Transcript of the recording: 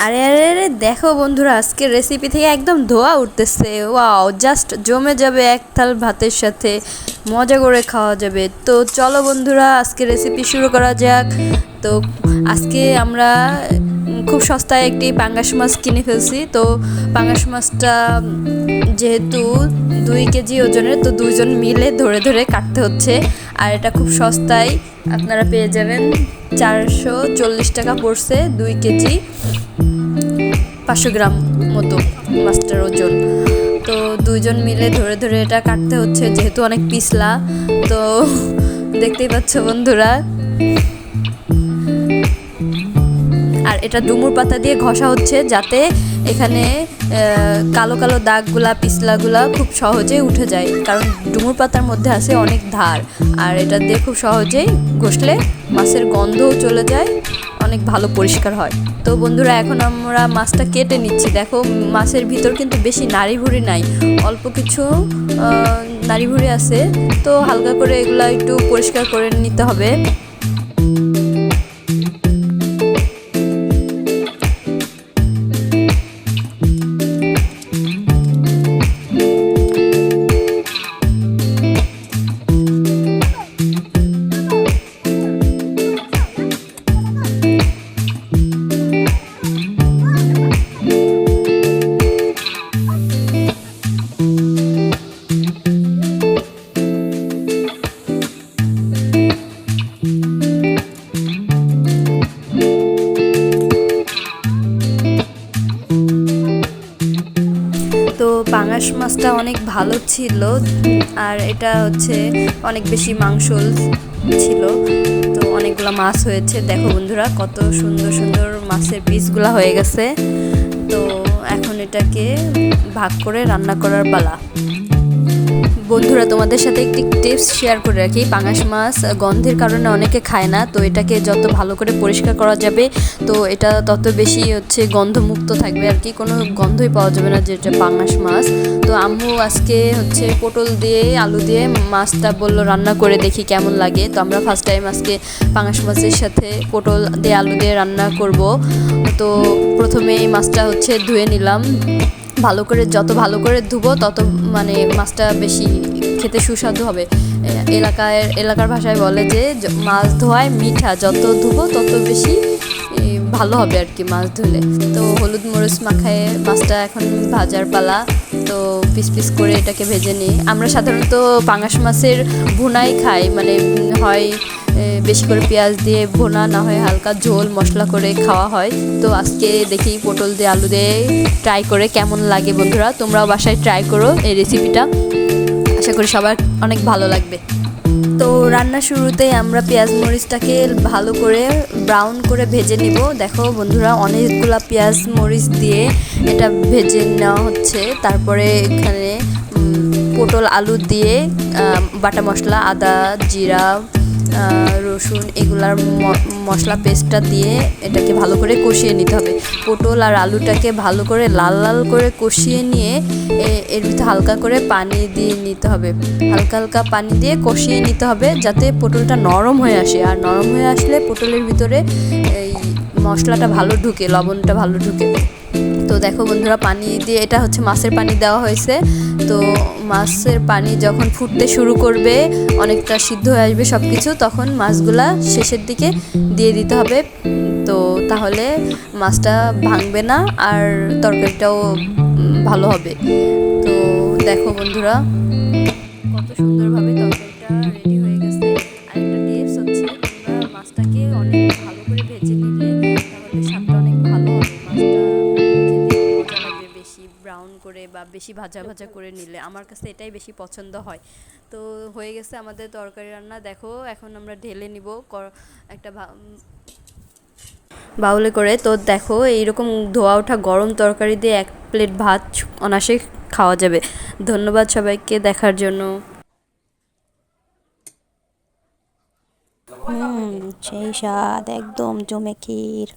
আরে আরে আরে দেখো বন্ধুরা, আজকের রেসিপি থেকে একদম ধোয়া উঠতেছে। ওয়াও, জাস্ট জমে যাবে এক থাল ভাতের সাথে, মজা করে খাওয়া যাবে। তো চলো বন্ধুরা, আজকে রেসিপি শুরু করা যাক। তো আজকে আমরা খুব সস্তায় একটি পাঙ্গাস মাছ কিনে ফেলছি। তো পাঙ্গাস মাছটা যেহেতু 2 কেজি ওজনের, তো দুইজন মিলে ধরে ধরে কাটতে হচ্ছে। আর এটা খুব সস্তায় আপনারা পেয়ে যাবেন, 440 টাকা পড়ছে 2 কেজি, 500 গ্রাম মতো মাছটার ওজন। তো দুইজন মিলে ধরে ধরে এটা কাটতে হচ্ছে, যেহেতু অনেক পিছলা। তো দেখতেই পাচ্ছ বন্ধুরা, আর এটা ডুমুর পাতা দিয়ে ঘষা হচ্ছে, যাতে এখানে কালো কালো দাগগুলা পিছলাগুলা খুব সহজেই উঠে যায়, কারণ ডুমুর পাতার মধ্যে আছে অনেক ধার। আর এটা দিয়ে খুব সহজেই ঘষলে মাছের গন্ধও চলে যায়, অনেক ভালো পরিষ্কার হয়। তো বন্ধুরা, এখন আমরা মাছটা কেটে নিচ্ছি। দেখো, মাছের ভিতর কিন্তু বেশি নাড়িভুড়ি নাই, অল্প কিছু নাড়িভুড়ি আছে। তো হালকা করে এগুলা একটু পরিষ্কার করে নিতে হবে। তো পাঙাশ মাছটা অনেক ভালো ছিল, আর এটা হচ্ছে অনেক বেশি মাংস ছিল। তো অনেকগুলো মাছ হয়েছে, দেখো বন্ধুরা কত সুন্দর সুন্দর মাছের পিসগুলো হয়ে গেছে। তো এখন এটাকে ভাগ করে রান্না করার পালা। বন্ধুরা, তোমাদের সাথে একটি টিপস শেয়ার করে রাখি। পাঙাশ মাছ গন্ধের কারণে অনেকে খায় না, তো এটাকে যত ভালো করে পরিষ্কার করা যাবে, তো এটা তত বেশি হচ্ছে গন্ধমুক্ত থাকবে আর কি, কোনো গন্ধই পাওয়া যাবে না যেটা পাঙাশ মাছ। তো আম্মু আজকে হচ্ছে পটল দিয়ে আলু দিয়ে মাছটা বললো রান্না করে দেখি কেমন লাগে। তো আমরা ফার্স্ট টাইম আজকে পাঙাশ মাছের সাথে পটল দিয়ে আলু দিয়ে রান্না করব। তো প্রথমে এই মাছটা হচ্ছে ধুয়ে নিলাম ভালো করে। যত ভালো করে ধুবো তত মানে মাছটা বেশি খেতে সুস্বাদু হবে। এলাকার ভাষায় বলে যে মাছ ধোয়ায় মিঠা, যত ধুবো তত বেশি ভালো হবে আর কি মাছ ধুলে। তো হলুদ মরিচ মাখায় মাছটা এখন ভাজার পালা। তো পিস পিস করে এটাকে ভেজে নিই। আমরা সাধারণত পাঙাশ মাছের ভুনাই খাই, মানে হয় বেশি করে পেঁয়াজ দিয়ে ভুনা, না হয় হালকা ঝোল মশলা করে খাওয়া হয়। তো আজকে দেখি পটল দিয়ে আলু দিয়ে ট্রাই করে কেমন লাগে। বন্ধুরা, তোমরাও বাসায় ট্রাই করো এই রেসিপিটা, আশা করি সবার অনেক ভালো লাগবে। তো রান্না শুরুতেই আমরা পেঁয়াজ মরিচটাকে ভালো করে ব্রাউন করে ভেজে নিব। দেখো বন্ধুরা, অনেকগুলা পেঁয়াজ মরিচ দিয়ে এটা ভেজে নেওয়া হচ্ছে। তারপরে এখানে পটল আলু দিয়ে বাটা মশলা, আদা জিরা রসুন এগুলার মশলা পেস্টটা দিয়ে এটাকে ভালো করে কষিয়ে নিতে হবে। পটল আর আলুটাকে ভালো করে লাল লাল করে কষিয়ে নিয়ে এর ভিতরে হালকা করে পানি দিয়ে নিতে হবে। হালকা হালকা পানি দিয়ে কষিয়ে নিতে হবে, যাতে পটলটা নরম হয়ে আসে। আর নরম হয়ে আসলে পটলের ভিতরে এই মশলাটা ভালো ঢুকে, লবণটা ভালো ঢুকে। তো দেখো বন্ধুরা, পানি দিয়ে, এটা হচ্ছে মাছের পানি দেওয়া হয়েছে। তো মাছের পানি যখন ফুটতে শুরু করবে, অনেকটা সিদ্ধ হয়ে আসবে সব কিছু, তখন মাছগুলা শেষের দিকে দিয়ে দিতে হবে। তো তাহলে মাছটা ভাঙবে না, আর তরকারিটাও ভালো হবে। তো দেখো বন্ধুরা, কত সুন্দরভাবে তরকারিটা রেডি হয়ে গেছে। আরেকটা টিপস হচ্ছে, তোমরা মাছটাকে অনেক ভালো করে ভেজে নিলে তাহলে স্বাদটা অনেক ভালো হবে। মাছটা খেতে মজা লাগবে বেশি ব্রাউন করে বা বেশি ভাজা ভাজা করে নিলে। আমার কাছে এটাই বেশি পছন্দ হয়। তো হয়ে গেছে আমাদের তরকারি রান্না। দেখো, এখন আমরা ঢেলে নিব একটা বাউলে করে। তো দেখো, এইরকম ধোয়া ওঠা গরম তরকারি দিয়ে 1 প্লেট ভাত অনায়াসে খাওয়া যাবে। ধন্যবাদ সবাইকে দেখার জন্য। সেই স্বাদ একদম জমে ক্ষীর।